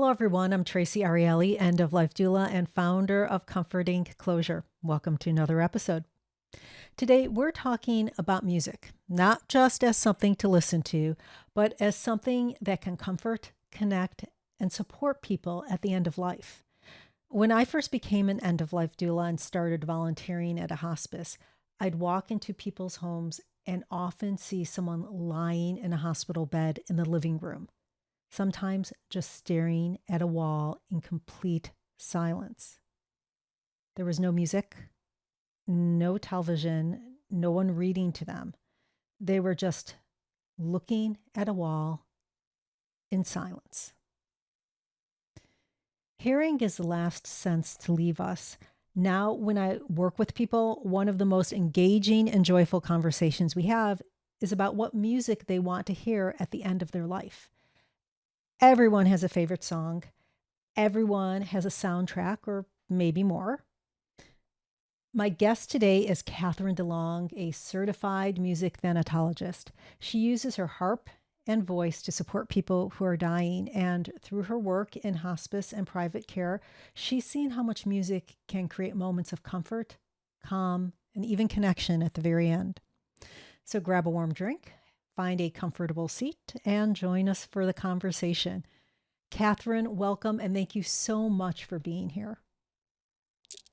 Hello, everyone. I'm Traci Arieli, end of life doula and founder of Comforting Closure. Welcome to another episode. Today, we're talking about music, not just as something to listen to, but as something that can comfort, connect, and support people at the end of life. When I first became an end of life doula and started volunteering at a hospice, I'd walk into people's homes and often see someone lying in a hospital bed in the living room, sometimes just staring at a wall in complete silence. There was no music, no television, no one reading to them. They were just looking at a wall in silence. Hearing is the last sense to leave us. Now, when I work with people, one of the most engaging and joyful conversations we have is about what music they want to hear at the end of their life. Everyone has a favorite song. Everyone has a soundtrack, or maybe more. My guest today is Catharine DeLong, a certified music thanatologist. She uses her harp and voice to support people who are dying, and through her work in hospice and private care, she's seen how much music can create moments of comfort, calm, and even connection at the very end. So grab a warm drink, find a comfortable seat, and join us for the conversation. Catharine, welcome, and thank you so much for being here.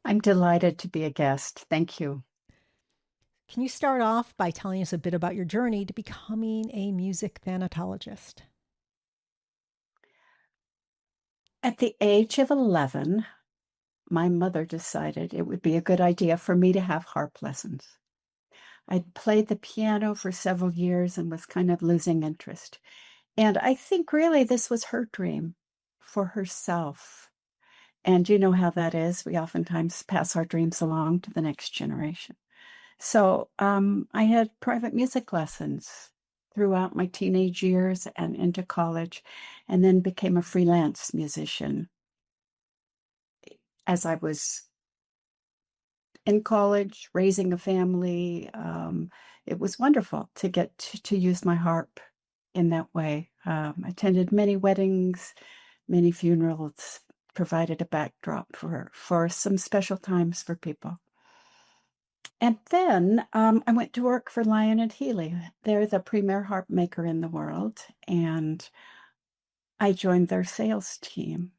I'm delighted to be a guest. Thank you. Can you start off by telling us a bit about your journey to becoming a music thanatologist? At the age of 11, my mother decided it would be a good idea for me to have harp lessons. I'd played the piano for several years and was kind of losing interest. And I think really this was her dream for herself. And you know how that is. We oftentimes pass our dreams along to the next generation. So I had private music lessons throughout my teenage years and into college, and then became a freelance musician as I was in college, raising a family. It was wonderful to get to use my harp in that way. Attended many weddings, many funerals, provided a backdrop for some special times for people. And then I went to work for Lyon and Healy. They're the premier harp maker in the world, and I joined their sales team.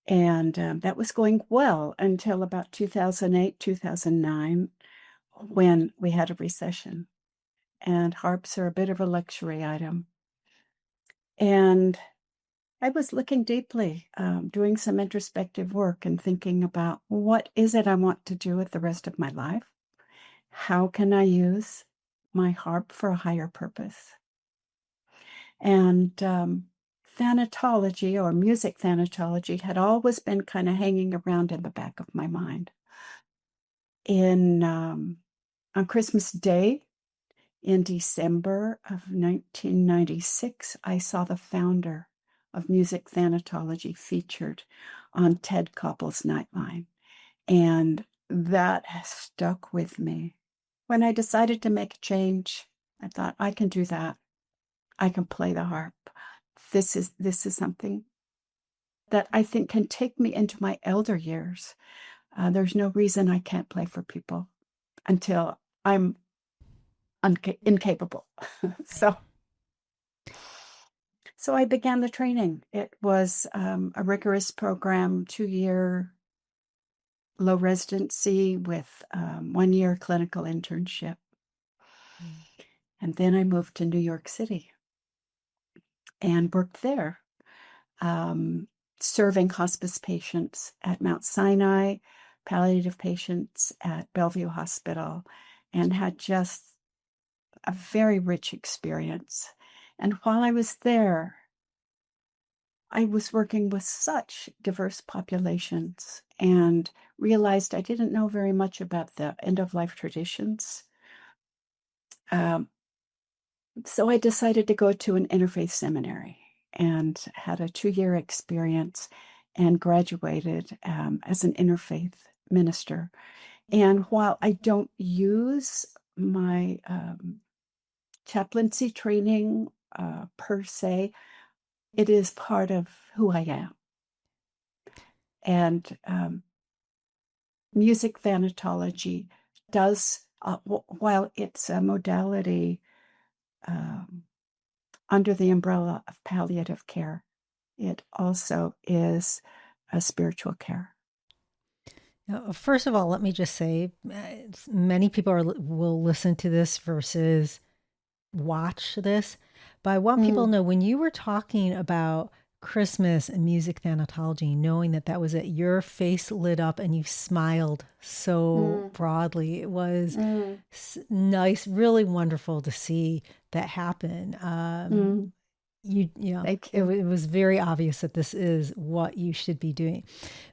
And that was going well until about 2008, 2009, when we had a recession. And harps are a bit of a luxury item. And I was looking deeply, doing some introspective work and thinking about what is it I want to do with the rest of my life? How can I use my harp for a higher purpose? And thanatology or music thanatology had always been kind of hanging around in the back of my mind. On Christmas Day in December of 1996, I saw the founder of music thanatology featured on Ted Koppel's Nightline, and that has stuck with me. When I decided to make a change, I thought, I can do that. I can play the harp. This is something that I think can take me into my elder years. There's no reason I can't play for people until I'm incapable. so I began the training. It was a rigorous program, 2-year low residency with 1-year clinical internship. And then I moved to New York City and worked there, serving hospice patients at Mount Sinai, palliative patients at Bellevue Hospital, and had just a very rich experience. And while I was there, I was working with such diverse populations and realized I didn't know very much about the end-of-life traditions. So I decided to go to an interfaith seminary and had a 2-year experience and graduated as an interfaith minister. And while I don't use my chaplaincy training per se, It is part of who I am. And music-thanatology does, while it's a modality under the umbrella of palliative care, it also is a spiritual care. Now, first of all, let me just say, many people will listen to this versus watch this, but I want people Mm, to know when you were talking about Christmas and music thanatology, knowing that that was it, your face lit up and you smiled so mm, broadly. It was mm, nice, really wonderful to see that happen. mm. You know, Thank you. it was very obvious that this is what you should be doing.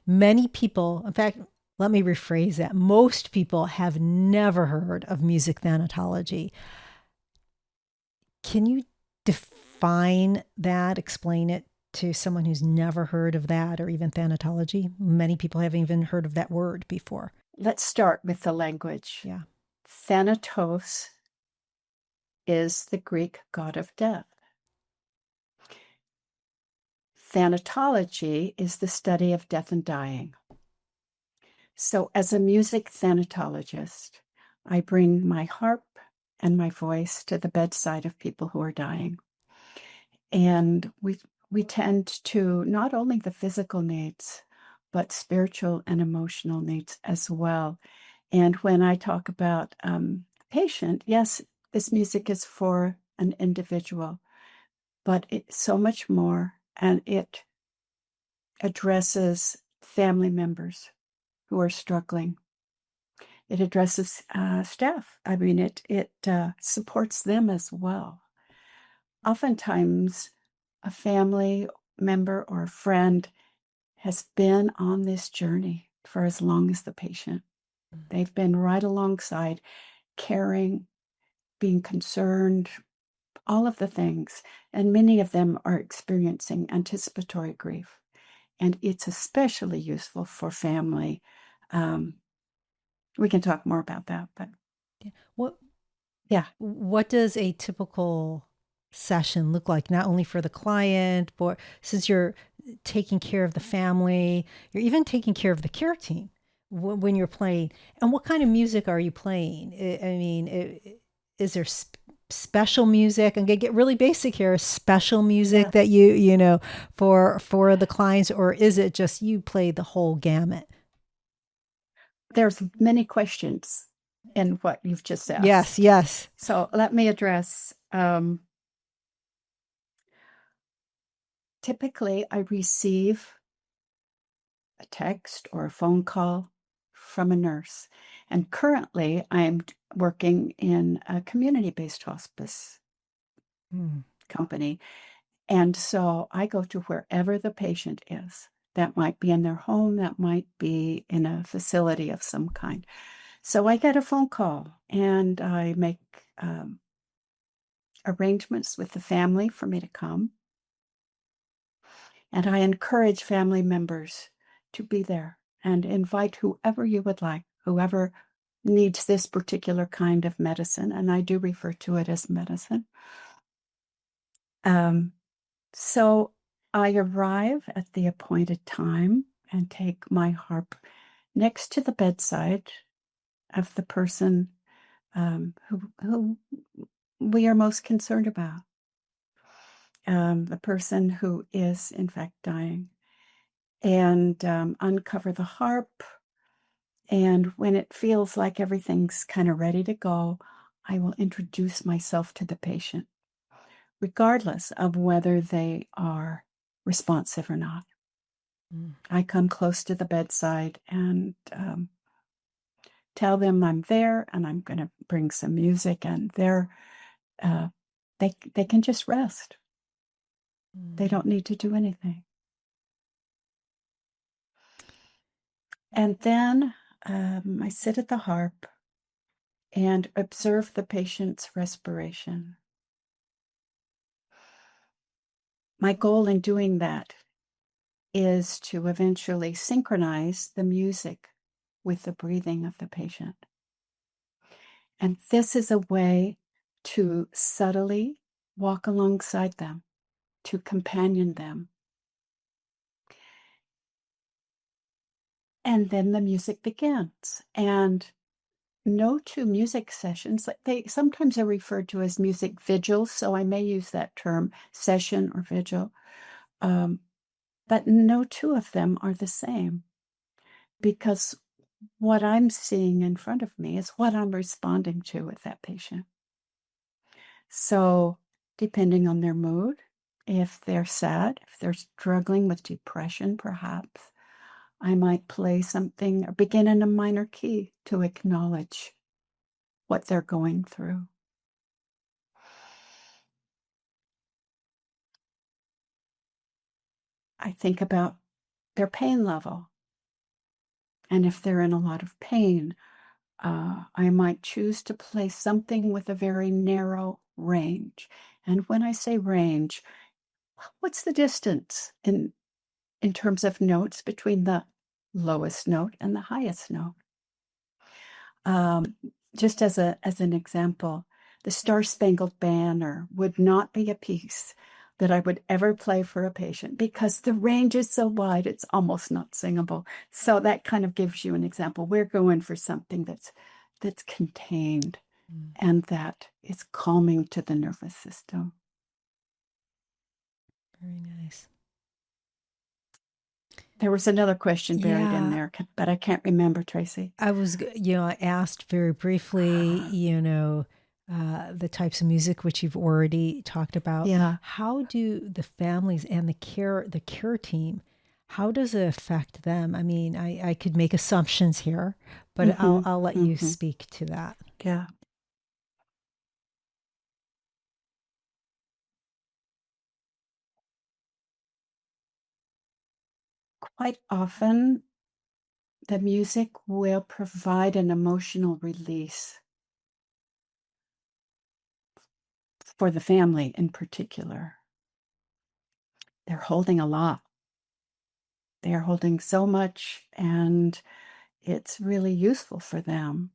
Many people, in fact, let me rephrase that. Most people have never heard of music thanatology. Can you define that, explain it to someone who's never heard of that or even thanatology? Many people haven't even heard of that word before. Let's start with the language. Yeah. Thanatos is the Greek god of death. Thanatology is the study of death and dying. So, as a music thanatologist, I bring my harp and my voice to the bedside of people who are dying. And we tend to not only the physical needs, but spiritual and emotional needs as well. And when I talk about patient, yes, this music is for an individual, but it's so much more, and it addresses family members who are struggling. It addresses staff. I mean, it supports them as well. Oftentimes, a family member or a friend has been on this journey for as long as the patient. They've been right alongside, caring, being concerned, all of the things. And many of them are experiencing anticipatory grief. And it's especially useful for family. We can talk more about that, but What yeah, what does a typical session look like, not only for the client, but since you're taking care of the family, you're even taking care of the care team when you're playing? And what kind of music are you playing? I mean, is there special music? I'm gonna get really basic here. Special music yeah. that you know for the clients, or is it just you play the whole gamut? There's many questions in what you've just Yes, asked. yes. So let me address. Typically, I receive a text or a phone call from a nurse. And currently, I'm working in a community-based hospice Mm, company. And so I go to wherever the patient is. That might be in their home, that might be in a facility of some kind. So I get a phone call and I make arrangements with the family for me to come. And I encourage family members to be there and invite whoever you would like, whoever needs this particular kind of medicine. And I do refer to it as medicine. Um, so I arrive at the appointed time and take my harp next to the bedside of the person who we are most concerned about, the person who is, in fact, dying, and uncover the harp. And when it feels like everything's kind of ready to go, I will introduce myself to the patient, regardless of whether they are responsive or not. mm, I come close to the bedside and tell them I'm there and I'm going to bring some music, and uh, they can just rest. They mm. don't need to do anything. And then I sit at the harp and observe the patient's respiration. My goal in doing that is to eventually synchronize the music with the breathing of the patient. And this is a way to subtly walk alongside them to companion them. And then the music begins. And no two music sessions, they sometimes are referred to as music vigils, so I may use that term, session or vigil. But no two of them are the same, because what I'm seeing in front of me is what I'm responding to with that patient. So depending on their mood, if they're sad, if they're struggling with depression, perhaps, I might play something or begin in a minor key to acknowledge what they're going through. I think about their pain level. And if they're in a lot of pain, I might choose to play something with a very narrow range. And when I say range, what's the distance in terms of notes between the lowest note and the highest note? Just as an example, the Star-Spangled Banner would not be a piece that I would ever play for a patient because the range is so wide, it's almost not singable. So that kind of gives you an example. We're going for something that's contained and that is calming to the nervous system. Very nice. There was another question buried in there, but I can't remember, Traci. I asked very briefly, the types of music which you've already talked about. Yeah. How do the families and the care team, how does it affect them? I mean, I could make assumptions here, but I'll let you speak to that. Yeah. Quite often, the music will provide an emotional release for the family in particular. They're holding a lot. They're holding so much, and it's really useful for them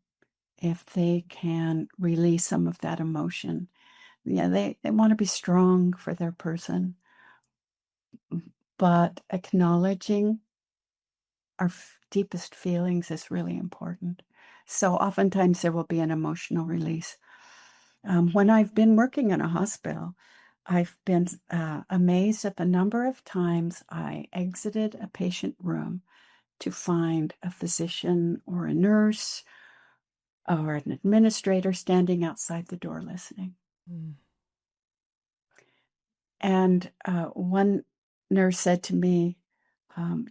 if they can release some of that emotion. Yeah, they want to be strong for their person, but acknowledging our deepest feelings is really important. So oftentimes there will be an emotional release. When I've been working in a hospital, I've been amazed at the number of times I exited a patient room to find a physician or a nurse or an administrator standing outside the door listening. And one nurse said to me,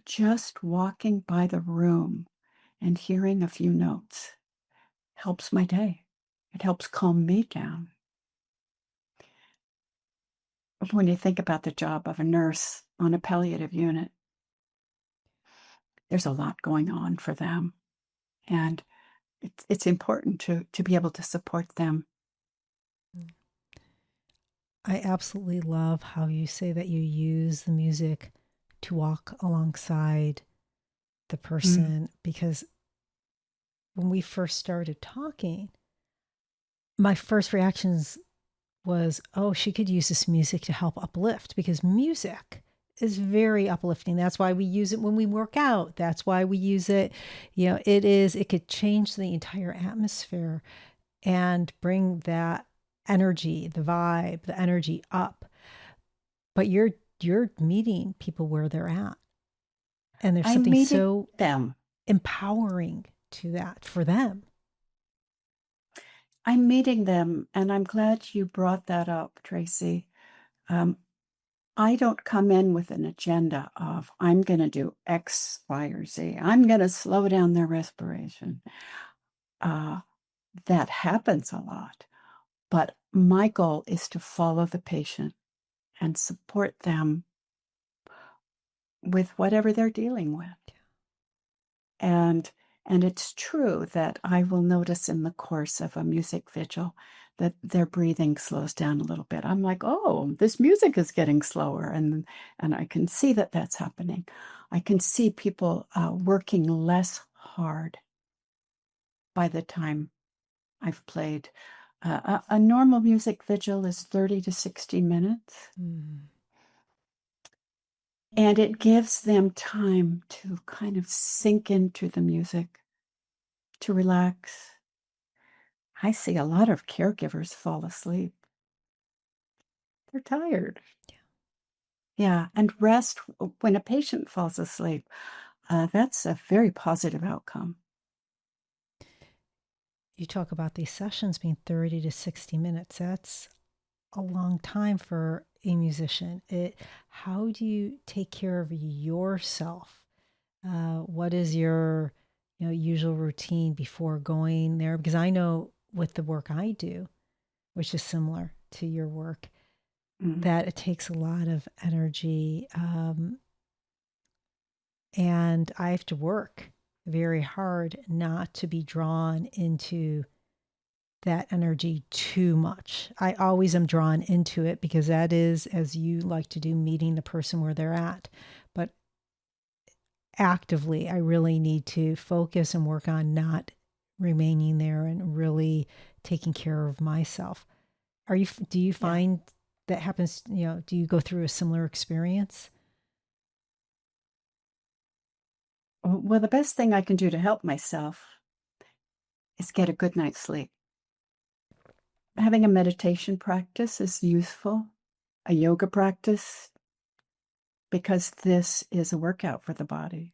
just walking by the room and hearing a few notes helps my day. It helps calm me down. When you think about the job of a nurse on a palliative unit, there's a lot going on for them. And it's important to be able to support them. I absolutely love how you say that you use the music to walk alongside the person, because when we first started talking, my first reactions was, oh, she could use this music to help uplift, because music is very uplifting. That's why we use it when we work out. That's why we use it. It could change the entire atmosphere and bring that energy, the vibe, the energy up. But you're meeting people where they're at. And there's something so empowering to that for them. I'm meeting them, and I'm glad you brought that up, Traci. I don't come in with an agenda of, I'm going to do X, Y, or Z. I'm going to slow down their respiration. That happens a lot. But my goal is to follow the patient and support them with whatever they're dealing with. And it's true that I will notice in the course of a music vigil that their breathing slows down a little bit. I'm like, oh, this music is getting slower. And I can see that that's happening. I can see people working less hard by the time I've played. A normal music vigil is 30 to 60 minutes. And it gives them time to kind of sink into the music, to relax. I see a lot of caregivers fall asleep. They're tired. Yeah, and rest when a patient falls asleep, that's a very positive outcome. You talk about these sessions being 30 to 60 minutes. That's a long time for a musician. How do you take care of yourself? What is your usual routine before going there? Because I know with the work I do, which is similar to your work, Mm. that it takes a lot of energy, and I have to work very hard not to be drawn into that energy too much. I always am drawn into it because that is, as you like to do, meeting the person where they're at. But actively, I really need to focus and work on not remaining there and really taking care of myself. Do you Yeah. find that happens, do you go through a similar experience? Well, the best thing I can do to help myself is get a good night's sleep. Having a meditation practice is useful, a yoga practice, because this is a workout for the body.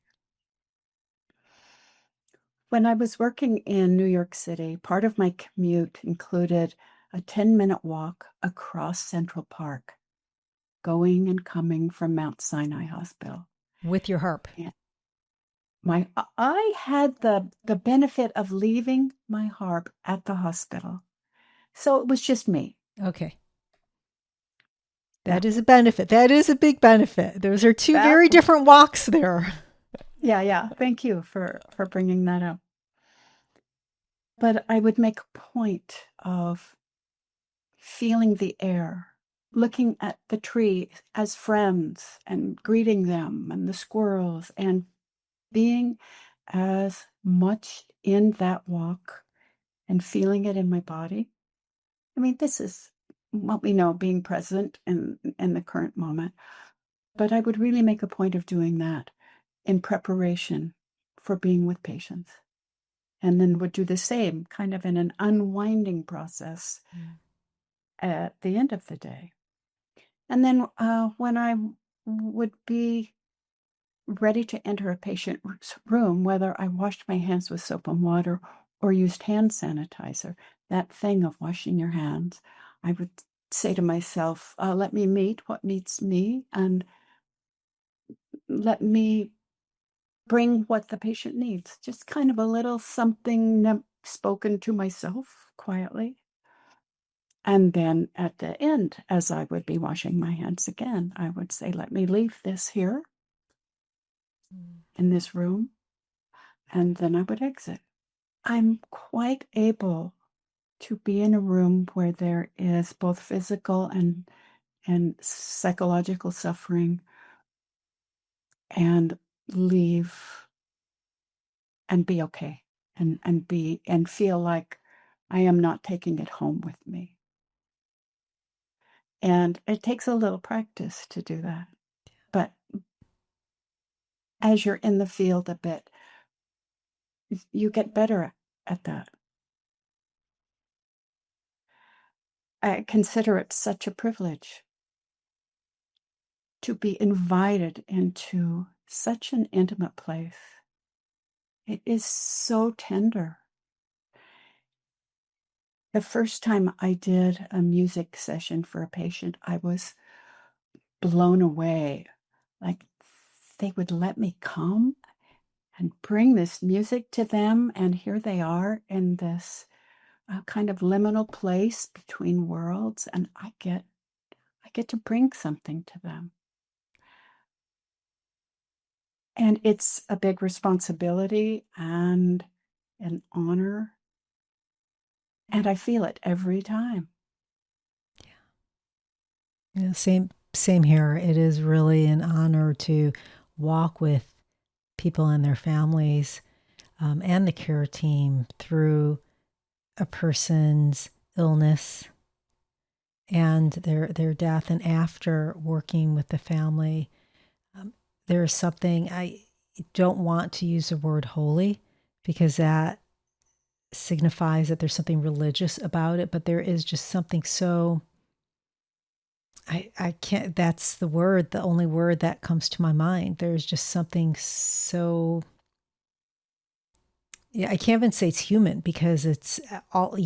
When I was working in New York City, part of my commute included a 10-minute walk across Central Park, going and coming from Mount Sinai Hospital. With your harp? And I had the benefit of leaving my harp at the hospital. So it was just me. Okay. Yeah. That is a benefit. That is a big benefit. Those are two That very different walks there. yeah. Thank you for bringing that up. But I would make a point of feeling the air, looking at the trees as friends and greeting them and the squirrels and being as much in that walk and feeling it in my body. I mean, this is what we know, being present in the current moment. But I would really make a point of doing that in preparation for being with patients. And then would do the same kind of in an unwinding process at the end of the day. And then when I would be ready to enter a patient's room, whether I washed my hands with soap and water or used hand sanitizer, that thing of washing your hands, I would say to myself, let me meet what meets me and let me bring what the patient needs. Just kind of a little something spoken to myself quietly. And then at the end, as I would be washing my hands again, I would say, let me leave this here in this room, and then I would exit. I'm quite able to be in a room where there is both physical and psychological suffering and leave and be okay and feel like I am not taking it home with me. And it takes a little practice to do that. But as you're in the field a bit, you get better at that. I consider it such a privilege to be invited into such an intimate place. It is so tender. The first time I did a music session for a patient, I was blown away. Like they would let me come and bring this music to them, and here they are in this kind of liminal place between worlds, and I get to bring something to them. And it's a big responsibility and an honor. And I feel it every time. Yeah, same here. It is really an honor to walk with people and their families, and the care team through a person's illness and their death, and after working with the family. There's something, I don't want to use the word holy because that signifies that there's something religious about it, but there is just something so, I can't, that's the word, the only word that comes to my mind. There's just something so, yeah, I can't even say it's human because it's all,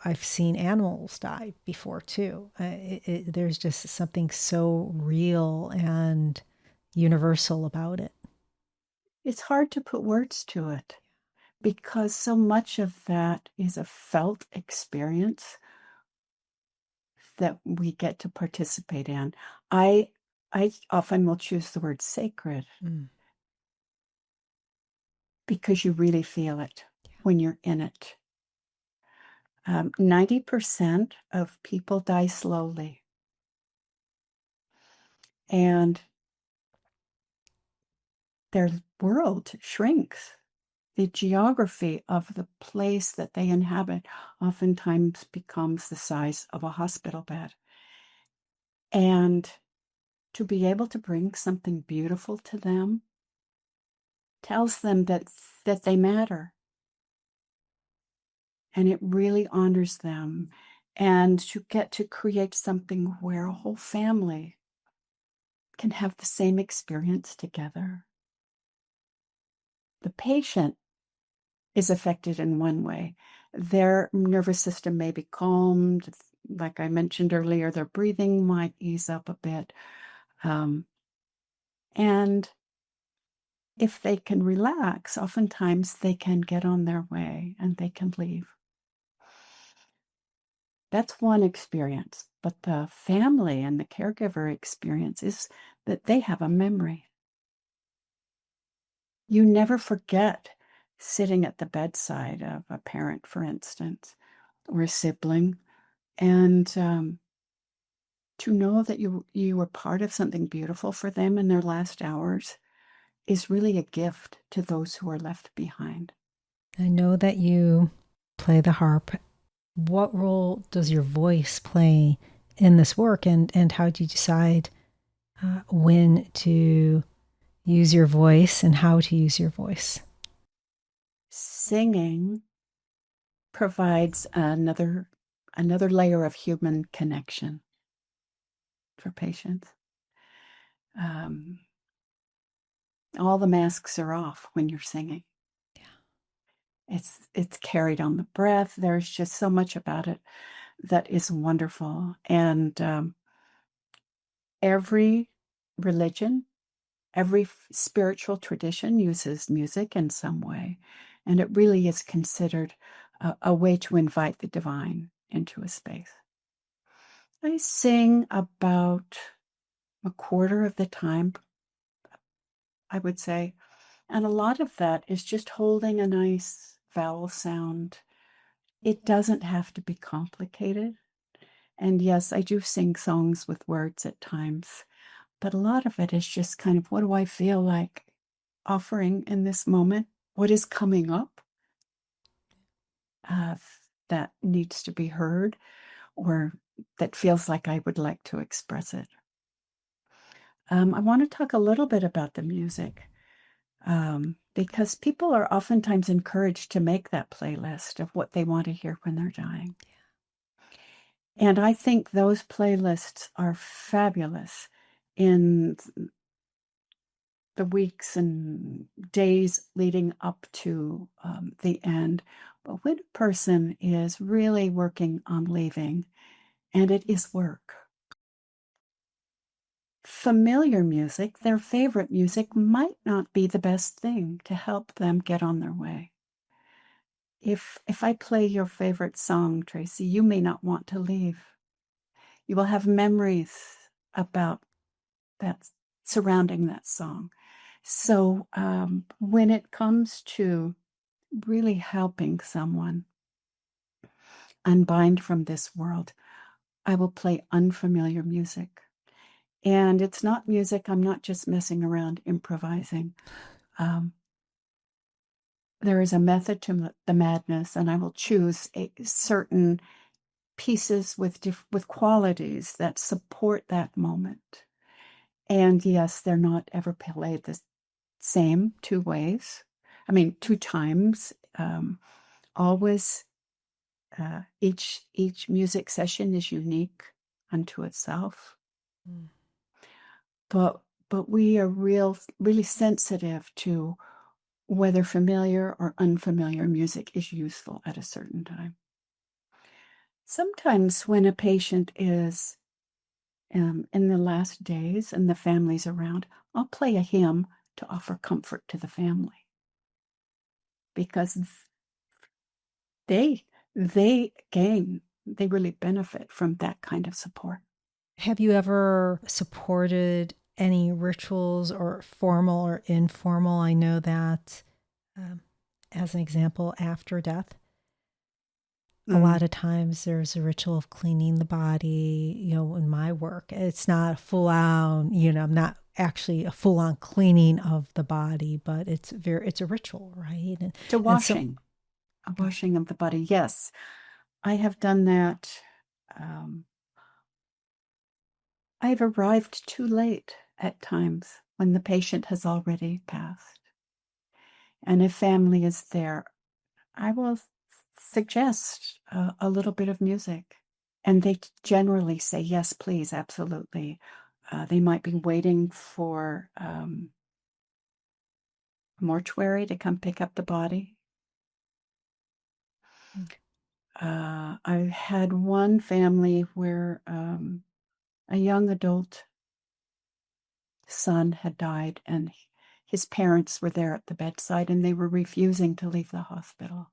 I've seen animals die before too. There's just something so real and universal about it. It's hard to put words to it because so much of that is a felt experience that we get to participate in. I often will choose the word sacred Mm. because you really feel it when you're in it. 90% of people die slowly. And their world shrinks. The geography of the place that they inhabit oftentimes becomes the size of a hospital bed. And to be able to bring something beautiful to them tells them that they matter. And it really honors them. And to get to create something where a whole family can have the same experience together. The patient is affected in one way. Their nervous system may be calmed. Like I mentioned earlier, their breathing might ease up a bit. And if they can relax, oftentimes they can get on their way and they can leave. That's one experience. But the family and the caregiver experience is that they have a memory. You never forget sitting at the bedside of a parent, for instance, or a sibling, and to know that you were part of something beautiful for them in their last hours is really a gift to those who are left behind. I know that you play the harp. What role does your voice play in this work, and how do you decide when to use your voice and how to use your voice? Singing provides another layer of human connection for patients. All the masks are off when you're singing. Yeah. It's carried on the breath. There's just so much about it that is wonderful. And every religion, every spiritual tradition uses music in some way. And it really is considered a way to invite the divine into a space. I sing about a quarter of the time, I would say. And a lot of that is just holding a nice vowel sound. It doesn't have to be complicated. And yes, I do sing songs with words at times, but a lot of it is just kind of, what do I feel like offering in this moment? What is coming up uh, that needs to be heard or that feels like I would like to express it? I want to talk a little bit about the music because people are oftentimes encouraged to make that playlist of what they want to hear when they're dying. And I think those playlists are fabulous in the weeks and days leading up to the end. But when a person is really working on leaving, and it is work, familiar music, their favorite music, might not be the best thing to help them get on their way. If I play your favorite song, Traci, you may not want to leave. You will have memories about that surrounding that song. So when it comes to really helping someone unbind from this world, I will play unfamiliar music. And it's not music, I'm not just messing around improvising. There is a method to the madness, and I will choose certain pieces with qualities that support that moment. And yes, they're not ever played the same two ways. I mean, two times. Always, each music session is unique unto itself. Mm. But we are really sensitive to whether familiar or unfamiliar music is useful at a certain time. Sometimes when a patient is in the last days and the family's around, I'll play a hymn to offer comfort to the family because they they really benefit from that kind of support. Have you ever supported any rituals or formal or informal? I know that, um, as an example, after death, a Mm. lot of times there's a ritual of cleaning the body. In my work, it's not full on, I'm not actually a full on cleaning of the body, but it's a ritual, right? To And so, washing, a washing of the body. Yes, I have done that. Um, I've arrived too late at times when the patient has already passed. And if family is there, I will suggest a little bit of music. And they generally say, yes, please, absolutely. They might be waiting for a mortuary to come pick up the body. I had one family where a young adult son had died, and his parents were there at the bedside, and they were refusing to leave the hospital.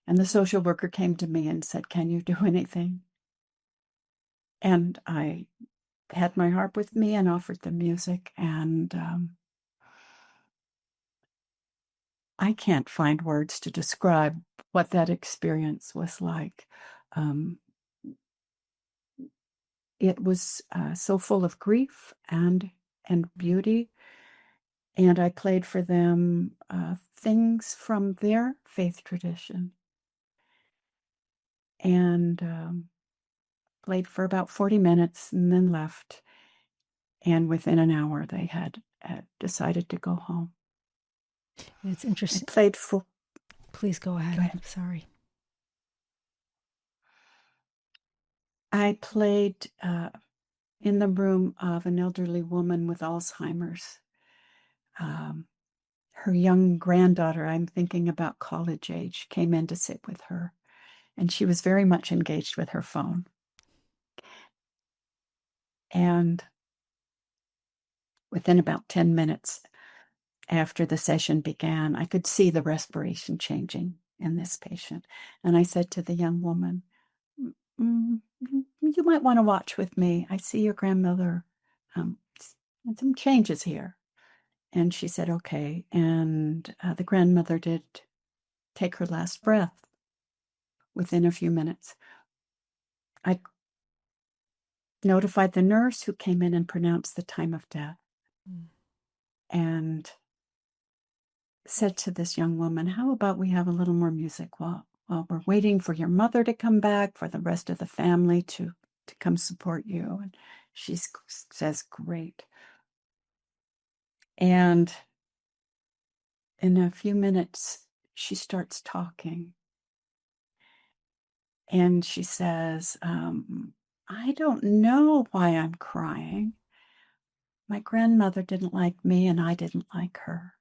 And the social worker came to me and said, can you do anything? And I had my harp with me and offered them music. And I can't find words to describe what that experience was like. Um, it was so full of grief and beauty. And I played for them things from their faith tradition. And played for about 40 minutes and then left. And within an hour, they had decided to go home. it's I interesting. played for. Please go ahead. Go ahead. Sorry. I played in the room of an elderly woman with Alzheimer's. Um, Her young granddaughter, I'm thinking about college age, came in to sit with her, and she was very much engaged with her phone. And within about 10 minutes after the session began, I could see the respiration changing in this patient. And I said to the young woman, you might want to watch with me. I see your grandmother, and some changes here. And she said, okay. And the grandmother did take her last breath within a few minutes. I notified the nurse who came in and pronounced the time of death. Mm. And said to this young woman, how about we have a little more music while we're waiting for your mother to come back, for the rest of the family to come support you? And she says, great. And in a few minutes, she starts talking. And she says, I don't know why I'm crying. My grandmother didn't like me, and I didn't like her.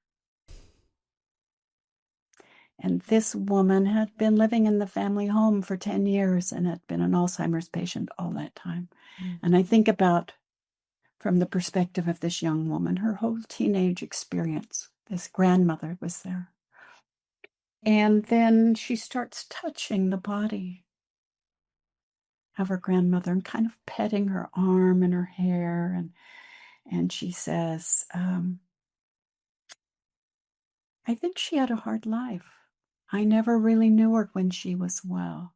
And this woman had been living in the family home for 10 years and had been an Alzheimer's patient all that time. Mm. And I think about, from the perspective of this young woman, her whole teenage experience. This grandmother was there. And then she starts touching the body of her grandmother and kind of petting her arm and her hair. And she says, I think she had a hard life. I never really knew her when she was well.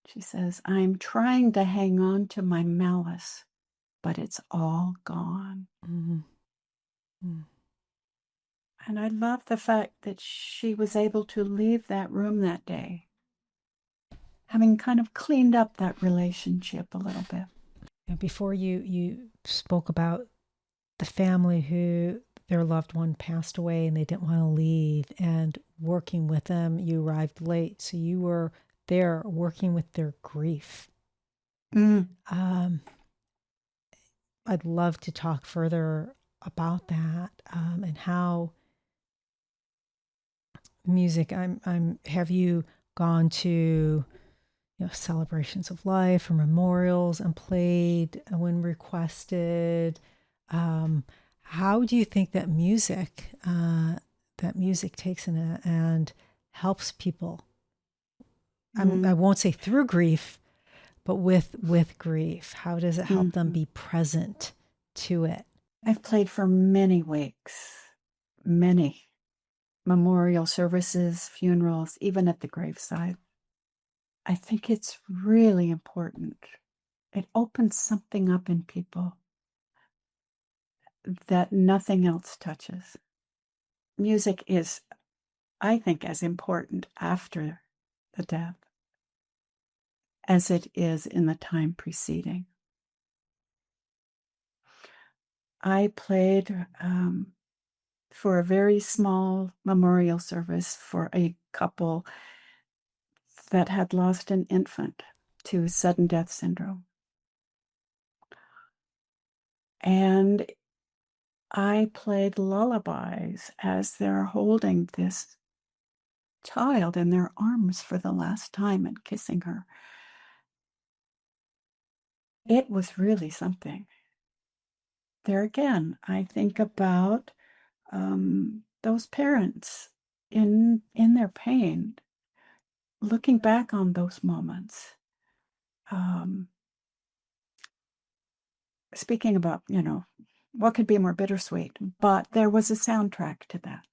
She says, I'm trying to hang on to my malice, but it's all gone. Mm-hmm. Mm. And I love the fact that she was able to leave that room that day, having kind of cleaned up that relationship a little bit. Before you spoke about the family who their loved one passed away and they didn't want to leave, and working with them, you arrived late, so you were there working with their grief. Mm. Um, I'd love to talk further about that, and how music. I'm. Have you gone to celebrations of life or memorials and played when requested? Um, how do you think that music takes in it and helps people? I Mm. won't say through grief, but with grief. How does it help them Mhm. be present to it? I've played for many wakes, many memorial services, funerals, even at the graveside. I think it's really important. It opens something up in people that nothing else touches. Music is, I think, as important after the death as it is in the time preceding. I played for a very small memorial service for a couple that had lost an infant to sudden death syndrome. And I played lullabies as they're holding this child in their arms for the last time and kissing her. It was really something. There again, I think about those parents in their pain, looking back on those moments. Um, Speaking about, what could be more bittersweet, but there was a soundtrack to that.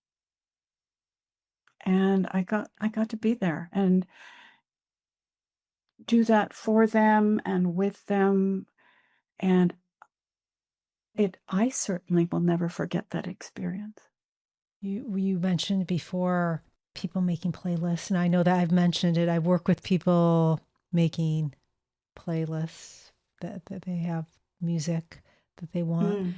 And I got to be there and do that for them and with them. And I certainly will never forget that experience. You mentioned before people making playlists, and I know that I've mentioned it. I work with people making playlists that they have music that they want. Mm.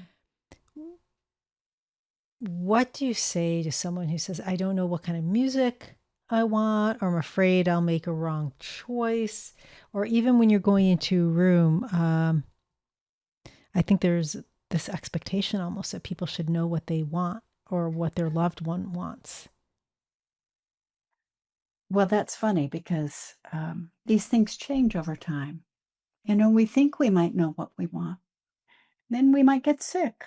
What do you say to someone who says, I don't know what kind of music I want, or I'm afraid I'll make a wrong choice? Or even when you're going into a room, I think there's this expectation almost that people should know what they want or what their loved one wants. Well, that's funny because these things change over time. We think we might know what we want. Then we might get sick,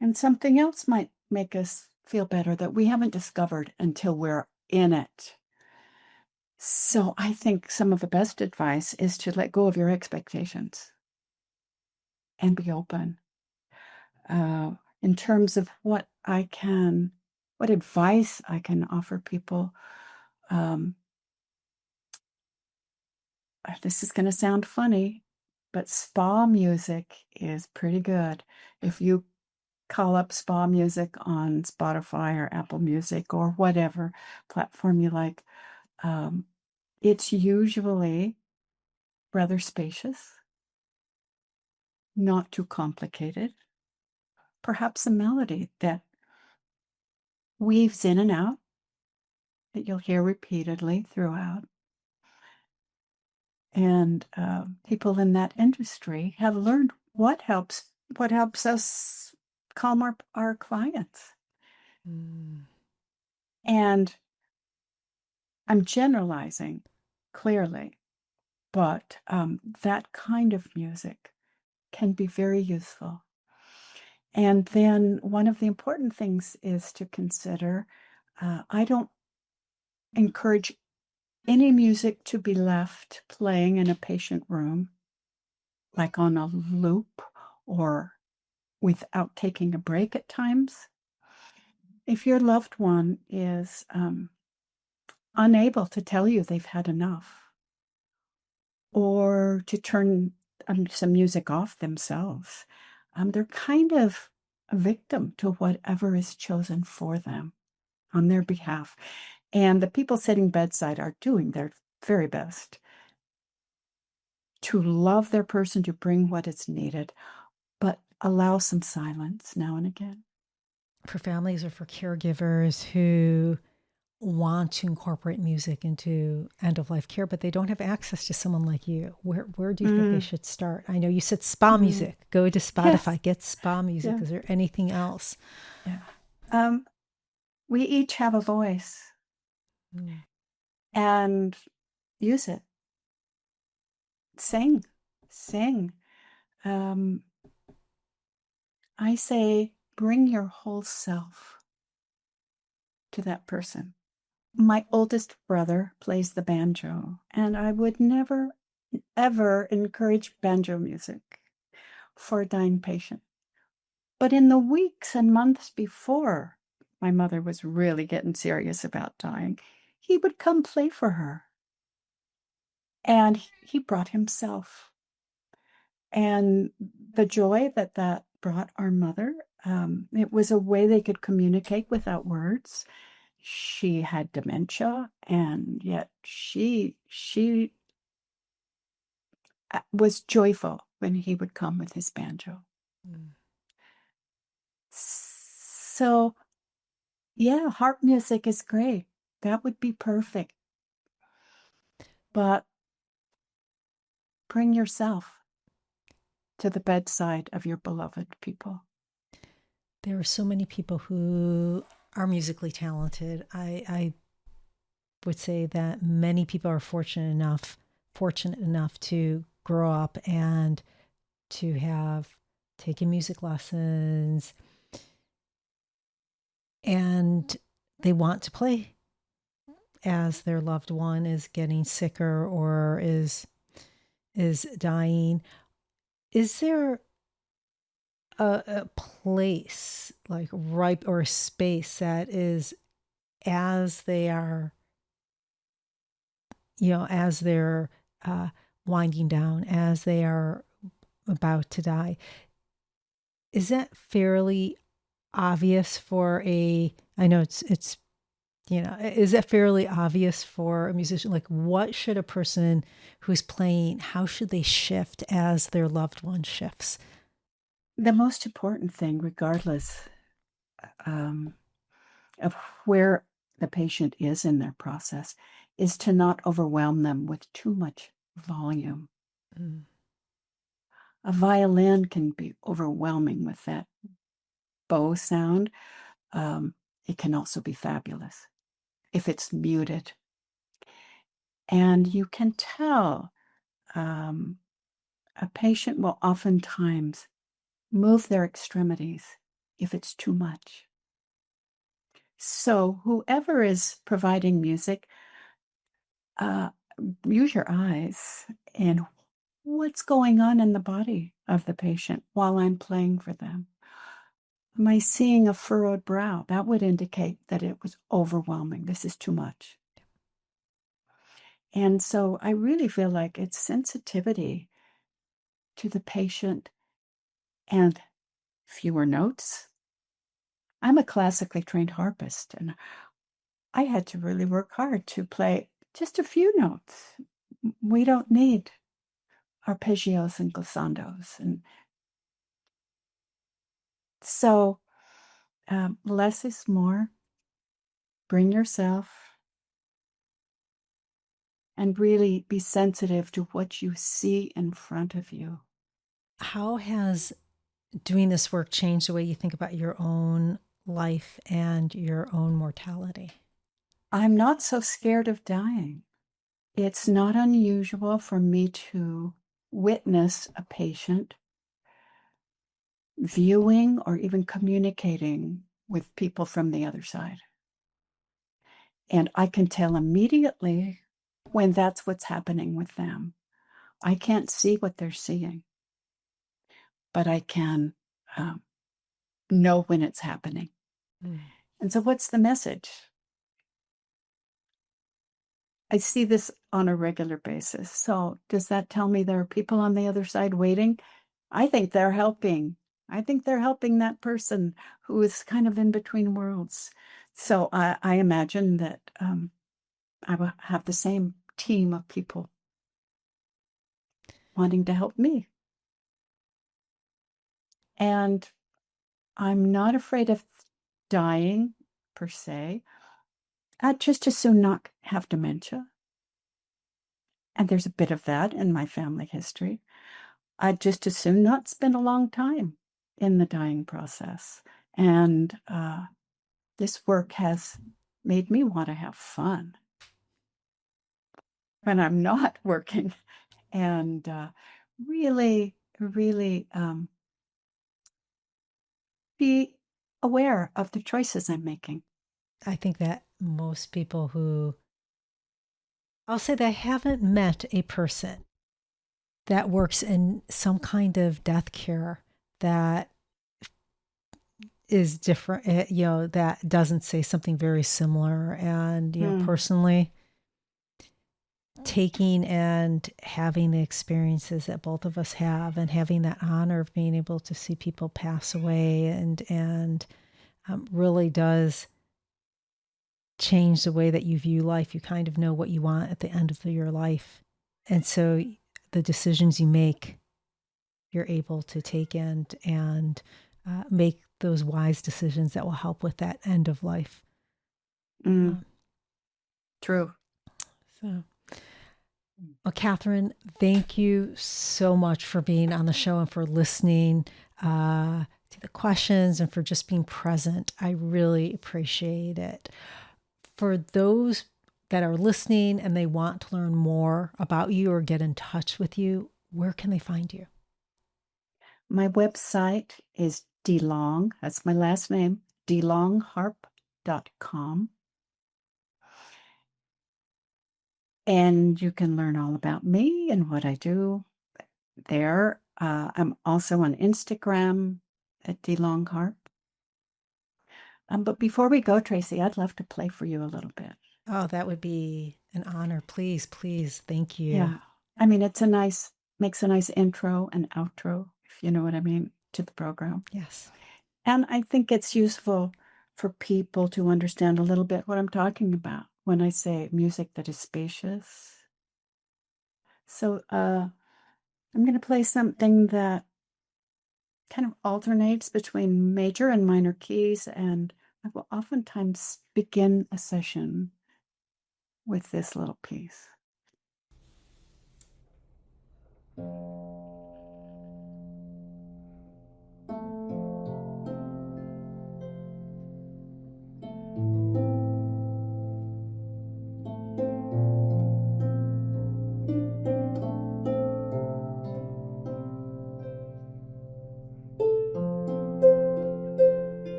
and something else might make us feel better that we haven't discovered until we're in it. So I think some of the best advice is to let go of your expectations and be open. In terms of what advice I can offer people, um, this is going to sound funny, but spa music is pretty good. If you call up spa music on Spotify or Apple Music or whatever platform you like, it's usually rather spacious, not too complicated, perhaps a melody that weaves in and out that you'll hear repeatedly throughout. And people in that industry have learned what helps us calm our clients. Mm. And I'm generalizing clearly, but that kind of music can be very useful. And then one of the important things is to consider, I don't encourage any music to be left playing in a patient room, like on a loop or without taking a break at times. If your loved one is unable to tell you they've had enough or to turn some music off themselves, they're kind of a victim to whatever is chosen for them on their behalf. And the people sitting bedside are doing their very best to love their person, to bring what is needed, but allow some silence now and again. For families or for caregivers who want to incorporate music into end of life care, but they don't have access to someone like you, where do you think they Mm, should start? I know you said spa mm, music. Go to yes. Spotify, get spa music. Yeah. Is there anything else? Yeah. Um, we each have a voice Mm. and use it. Sing, sing. Um, I say, bring your whole self to that person. My oldest brother plays the banjo, and I would never, ever encourage banjo music for a dying patient. But in the weeks and months before my mother was really getting serious about dying, he would come play for her. And he brought himself. And the joy that that brought our mother, it was a way they could communicate without words. She had dementia, and yet she was joyful when he would come with his banjo. Mm. So, yeah, harp music is great. That would be perfect. But bring yourself to the bedside of your beloved people. There are so many people who are musically talented. I would say that many people are fortunate enough to grow up and to have taken music lessons, and they want to play as their loved one is getting sicker or is dying. Is there a place like right or a space that is as they are, as they're uh, winding down, as they are about to die? Is that fairly obvious for I know it's is that fairly obvious for a musician? Like, what should a person who's playing, how should they shift as their loved one shifts? The most important thing, regardless um, of where the patient is in their process, is to not overwhelm them with too much volume. Mm. A violin can be overwhelming with that bow sound. Um, it can also be fabulous if it's muted. And you can tell a patient will oftentimes move their extremities if it's too much. So whoever is providing music, uh, use your eyes and what's going on in the body of the patient while I'm playing for them. Am I seeing a furrowed brow? That would indicate that it was overwhelming. This is too much. And so I really feel like it's sensitivity to the patient and fewer notes. I'm a classically trained harpist, and I had to really work hard to play just a few notes. We don't need arpeggios and glissandos. And so less is more. Bring yourself and really be sensitive to what you see in front of you. How has doing this work changed the way you think about your own life and your own mortality? I'm not so scared of dying. It's not unusual for me to witness a patient viewing or even communicating with people from the other side. And I can tell immediately when that's what's happening with them. I can't see what they're seeing, but I can know when it's happening. Mm. And so, what's the message? I see this on a regular basis. So, does that tell me there are people on the other side waiting? I think they're helping. I think they're helping that person who is kind of in between worlds. So, I imagine that I will have the same team of people. wanting to help me. And I'm not afraid of dying, per se. I'd just as soon not have dementia. And there's a bit of that in my family history. I'd just as soon not spend a long time in the dying process. And this work has made me want to have fun when I'm not working, and really, really be aware of the choices I'm making. I think that most people who, I'll say they haven't met a person that works in some kind of death care that is different, that doesn't say something very similar. And, personally, taking and having the experiences that both of us have and having that honor of being able to see people pass away and really does change the way that you view life. You kind of know what you want at the end of your life. And so the decisions you make, you're able to take and make those wise decisions that will help with that end of life. True. So, well, Catharine, thank you so much for being on the show and for listening to the questions and for just being present. I really appreciate it. For those that are listening and they want to learn more about you or get in touch with you, where can they find you? My website is DeLong, that's my last name, DeLongHarp.com. And you can learn all about me and what I do there. I'm also on Instagram at DeLongHarp. But before we go, Traci, I'd love to play for you a little bit. Oh, that would be an honor. Please, please. Thank you. Yeah. I mean, makes a nice intro and outro, if you know what I mean, to the program. Yes. And I think it's useful for people to understand a little bit what I'm talking about when I say music that is spacious. So I'm going to play something that kind of alternates between major and minor keys, and I will oftentimes begin a session with this little piece.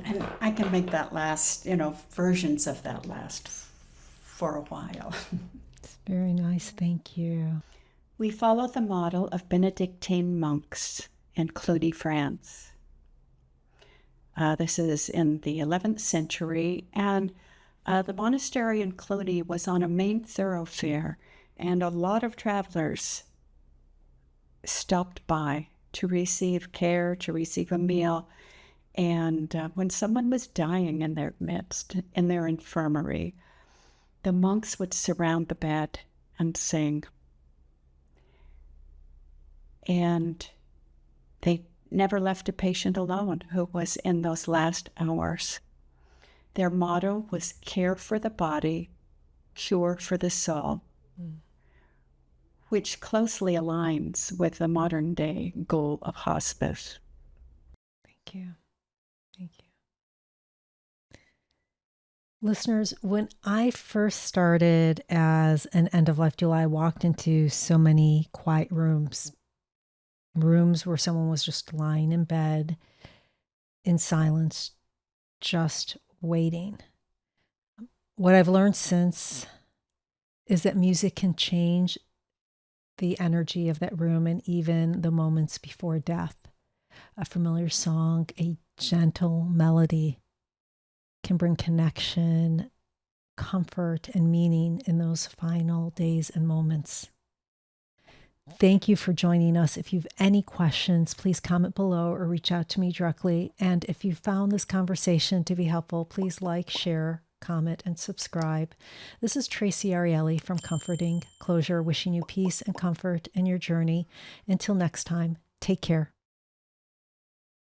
And I can make that last, versions of that last for a while. It's very nice. Thank you. We follow the model of Benedictine monks in Cluny, France. This is in the 11th century, and the monastery in Cluny was on a main thoroughfare, and a lot of travelers stopped by to receive care, to receive a meal. And when someone was dying in their midst, in their infirmary, the monks would surround the bed and sing. And they never left a patient alone who was in those last hours. Their motto was care for the body, cure for the soul, which closely aligns with the modern day goal of hospice. Thank you. Thank you. Listeners, when I first started as an end of life doula, I walked into so many quiet rooms where someone was just lying in bed in silence, just waiting. What I've learned since is that music can change the energy of that room and even the moments before death. A familiar song, a gentle melody can bring connection, comfort, and meaning in those final days and moments. Thank you for joining us. If you have any questions, please comment below or reach out to me directly. And if you found this conversation to be helpful, please like, share, comment, and subscribe. This is Traci Arieli from Comforting Closure, wishing you peace and comfort in your journey. Until next time, take care.